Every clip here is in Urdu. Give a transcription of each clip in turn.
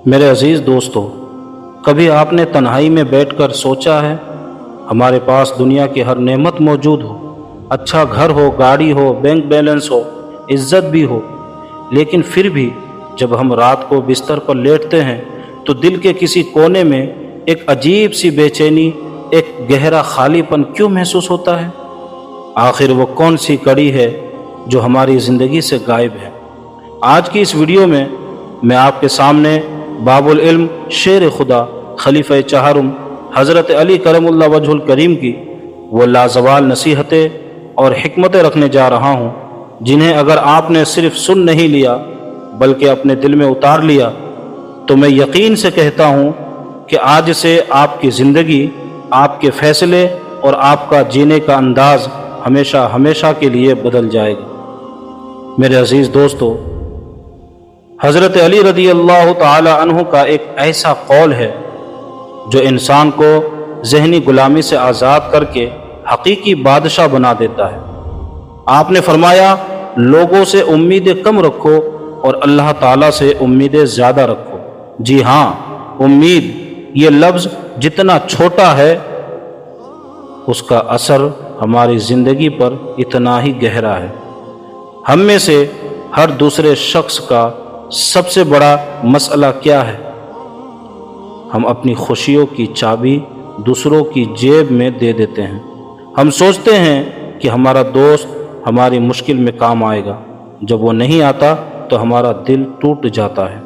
میرے عزیز دوستو، کبھی آپ نے تنہائی میں بیٹھ کر سوچا ہے ہمارے پاس دنیا کی ہر نعمت موجود ہو، اچھا گھر ہو، گاڑی ہو، بینک بیلنس ہو، عزت بھی ہو، لیکن پھر بھی جب ہم رات کو بستر پر لیٹتے ہیں تو دل کے کسی کونے میں ایک عجیب سی بے چینی، ایک گہرا خالی پن کیوں محسوس ہوتا ہے؟ آخر وہ کون سی کڑی ہے جو ہماری زندگی سے غائب ہے؟ آج کی اس ویڈیو میں آپ کے سامنے باب العلم، شیر خدا، خلیفہ چہارم حضرت علی کرم اللہ وجہ الکریم کی وہ لازوال نصیحتیں اور حکمتیں رکھنے جا رہا ہوں، جنہیں اگر آپ نے صرف سن نہیں لیا بلکہ اپنے دل میں اتار لیا تو میں یقین سے کہتا ہوں کہ آج سے آپ کی زندگی، آپ کے فیصلے اور آپ کا جینے کا انداز ہمیشہ ہمیشہ کے لیے بدل جائے گا۔ میرے عزیز دوستو، حضرت علی رضی اللہ تعالی عنہ کا ایک ایسا قول ہے جو انسان کو ذہنی غلامی سے آزاد کر کے حقیقی بادشاہ بنا دیتا ہے۔ آپ نے فرمایا، لوگوں سے امیدیں کم رکھو اور اللہ تعالیٰ سے امیدیں زیادہ رکھو۔ جی ہاں، امید یہ لفظ جتنا چھوٹا ہے اس کا اثر ہماری زندگی پر اتنا ہی گہرا ہے۔ ہم میں سے ہر دوسرے شخص کا سب سے بڑا مسئلہ کیا ہے؟ ہم اپنی خوشیوں کی چابی دوسروں کی جیب میں دے دیتے ہیں۔ ہم سوچتے ہیں کہ ہمارا دوست ہماری مشکل میں کام آئے گا، جب وہ نہیں آتا تو ہمارا دل ٹوٹ جاتا ہے۔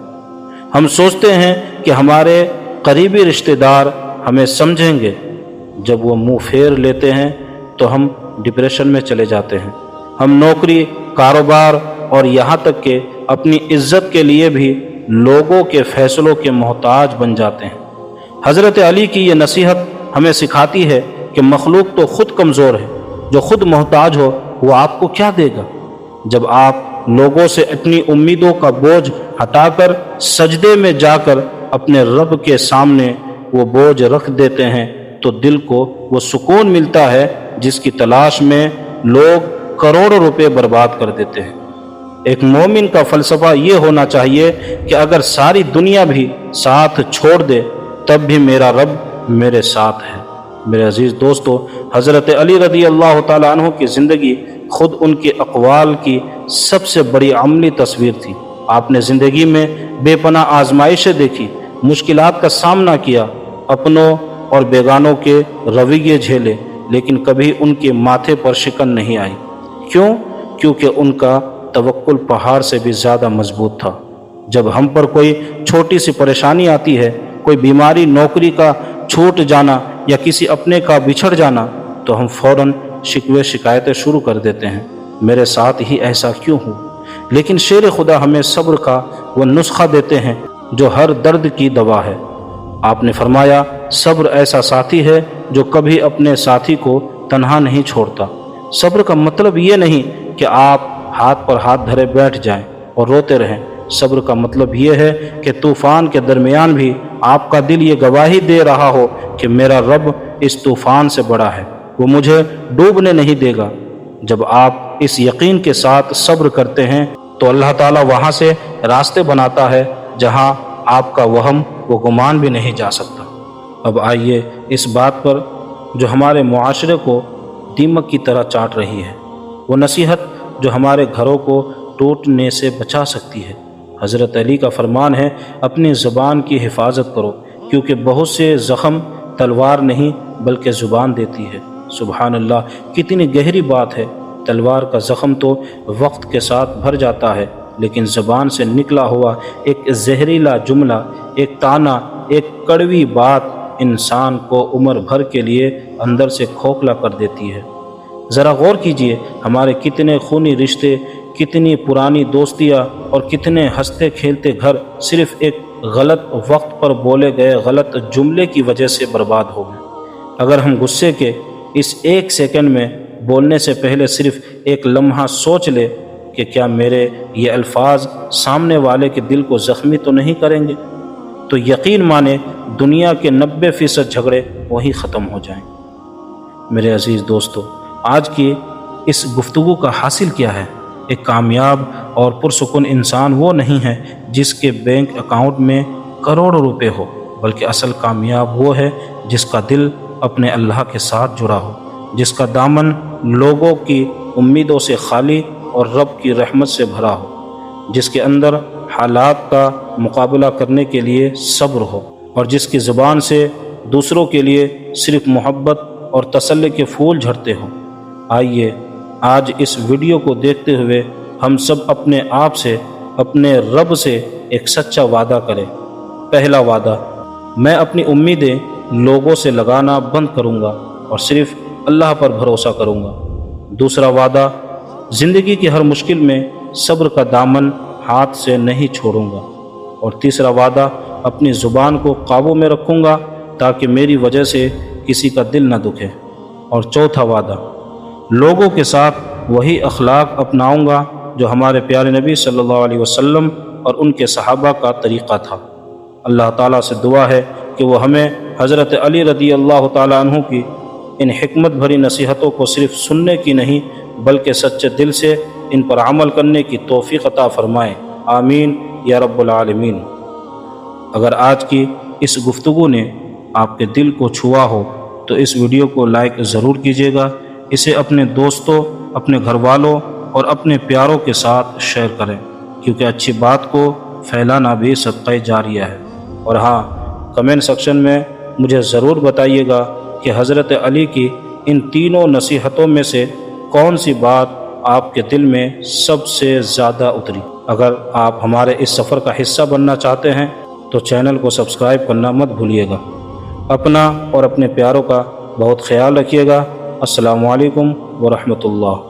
ہم سوچتے ہیں کہ ہمارے قریبی رشتہ دار ہمیں سمجھیں گے، جب وہ منہ پھیر لیتے ہیں تو ہم ڈپریشن میں چلے جاتے ہیں۔ ہم نوکری، کاروبار اور یہاں تک کہ اپنی عزت کے لیے بھی لوگوں کے فیصلوں کے محتاج بن جاتے ہیں۔ حضرت علی کی یہ نصیحت ہمیں سکھاتی ہے کہ مخلوق تو خود کمزور ہے، جو خود محتاج ہو وہ آپ کو کیا دے گا؟ جب آپ لوگوں سے اپنی امیدوں کا بوجھ ہٹا کر سجدے میں جا کر اپنے رب کے سامنے وہ بوجھ رکھ دیتے ہیں تو دل کو وہ سکون ملتا ہے جس کی تلاش میں لوگ کروڑوں روپے برباد کر دیتے ہیں۔ ایک مومن کا فلسفہ یہ ہونا چاہیے کہ اگر ساری دنیا بھی ساتھ چھوڑ دے تب بھی میرا رب میرے ساتھ ہے۔ میرے عزیز دوستو، حضرت علی رضی اللہ تعالیٰ عنہ کی زندگی خود ان کے اقوال کی سب سے بڑی عملی تصویر تھی۔ آپ نے زندگی میں بے پناہ آزمائشیں دیکھی، مشکلات کا سامنا کیا، اپنوں اور بیگانوں کے رویے جھیلے، لیکن کبھی ان کے ماتھے پر شکن نہیں آئی۔ کیوں؟ کیونکہ ان کا توکل پہاڑ سے بھی زیادہ مضبوط تھا۔ جب ہم پر کوئی چھوٹی سی پریشانی آتی ہے، کوئی بیماری، نوکری کا چھوٹ جانا یا کسی اپنے کا بچھڑ جانا، تو ہم فوراً شکوے شکایتیں شروع کر دیتے ہیں، میرے ساتھ ہی ایسا کیوں ہو؟ لیکن شیر خدا ہمیں صبر کا وہ نسخہ دیتے ہیں جو ہر درد کی دوا ہے۔ آپ نے فرمایا، صبر ایسا ساتھی ہے جو کبھی اپنے ساتھی کو تنہا نہیں چھوڑتا۔ صبر کا مطلب یہ نہیں کہ آپ ہاتھ پر ہاتھ دھرے بیٹھ جائیں اور روتے رہیں۔ صبر کا مطلب یہ ہے کہ طوفان کے درمیان بھی آپ کا دل یہ گواہی دے رہا ہو کہ میرا رب اس طوفان سے بڑا ہے، وہ مجھے ڈوبنے نہیں دے گا۔ جب آپ اس یقین کے ساتھ صبر کرتے ہیں تو اللہ تعالیٰ وہاں سے راستے بناتا ہے جہاں آپ کا وہم و گمان بھی نہیں جا سکتا۔ اب آئیے اس بات پر جو ہمارے معاشرے کو دیمک کی طرح چاٹ رہی ہے، وہ نصیحت جو ہمارے گھروں کو ٹوٹنے سے بچا سکتی ہے۔ حضرت علی کا فرمان ہے، اپنی زبان کی حفاظت کرو، کیونکہ بہت سے زخم تلوار نہیں بلکہ زبان دیتی ہے۔ سبحان اللہ، کتنی گہری بات ہے۔ تلوار کا زخم تو وقت کے ساتھ بھر جاتا ہے، لیکن زبان سے نکلا ہوا ایک زہریلا جملہ، ایک طعنہ، ایک کڑوی بات انسان کو عمر بھر کے لیے اندر سے کھوکھلا کر دیتی ہے۔ ذرا غور کیجئے، ہمارے کتنے خونی رشتے، کتنی پرانی دوستیاں اور کتنے ہنستے کھیلتے گھر صرف ایک غلط وقت پر بولے گئے غلط جملے کی وجہ سے برباد ہو گئے۔ اگر ہم غصے کے اس ایک سیکنڈ میں بولنے سے پہلے صرف ایک لمحہ سوچ لے کہ کیا میرے یہ الفاظ سامنے والے کے دل کو زخمی تو نہیں کریں گے، تو یقین مانے دنیا کے 90% جھگڑے وہی ختم ہو جائیں۔ میرے عزیز دوستو، آج کی اس گفتگو کا حاصل کیا ہے؟ ایک کامیاب اور پرسکون انسان وہ نہیں ہے جس کے بینک اکاؤنٹ میں کروڑوں روپے ہو، بلکہ اصل کامیاب وہ ہے جس کا دل اپنے اللہ کے ساتھ جڑا ہو، جس کا دامن لوگوں کی امیدوں سے خالی اور رب کی رحمت سے بھرا ہو، جس کے اندر حالات کا مقابلہ کرنے کے لیے صبر ہو، اور جس کی زبان سے دوسروں کے لیے صرف محبت اور تسلی کے پھول جھڑتے ہوں۔ آئیے آج اس ویڈیو کو دیکھتے ہوئے ہم سب اپنے آپ سے، اپنے رب سے ایک سچا وعدہ کریں۔ پہلا وعدہ، میں اپنی امیدیں لوگوں سے لگانا بند کروں گا اور صرف اللہ پر بھروسہ کروں گا۔ دوسرا وعدہ، زندگی کی ہر مشکل میں صبر کا دامن ہاتھ سے نہیں چھوڑوں گا۔ اور تیسرا وعدہ، اپنی زبان کو قابو میں رکھوں گا تاکہ میری وجہ سے کسی کا دل نہ دکھے۔ اور چوتھا وعدہ، لوگوں کے ساتھ وہی اخلاق اپناؤں گا جو ہمارے پیارے نبی صلی اللہ علیہ وسلم اور ان کے صحابہ کا طریقہ تھا۔ اللہ تعالیٰ سے دعا ہے کہ وہ ہمیں حضرت علی رضی اللہ تعالیٰ عنہ کی ان حکمت بھری نصیحتوں کو صرف سننے کی نہیں بلکہ سچے دل سے ان پر عمل کرنے کی توفیق عطا فرمائے، آمین یا رب العالمین۔ اگر آج کی اس گفتگو نے آپ کے دل کو چھوا ہو تو اس ویڈیو کو لائک ضرور کیجیے گا، اسے اپنے دوستوں، اپنے گھر والوں اور اپنے پیاروں کے ساتھ شیئر کریں، کیونکہ اچھی بات کو پھیلانا بھی صدقہ جاریہ ہے۔ اور ہاں، کمنٹ سیکشن میں مجھے ضرور بتائیے گا کہ حضرت علی کی ان تینوں نصیحتوں میں سے کون سی بات آپ کے دل میں سب سے زیادہ اتری۔ اگر آپ ہمارے اس سفر کا حصہ بننا چاہتے ہیں تو چینل کو سبسکرائب کرنا مت بھولیے گا۔ اپنا اور اپنے پیاروں کا بہت خیال رکھیے گا۔ السلام علیکم ورحمۃ اللہ۔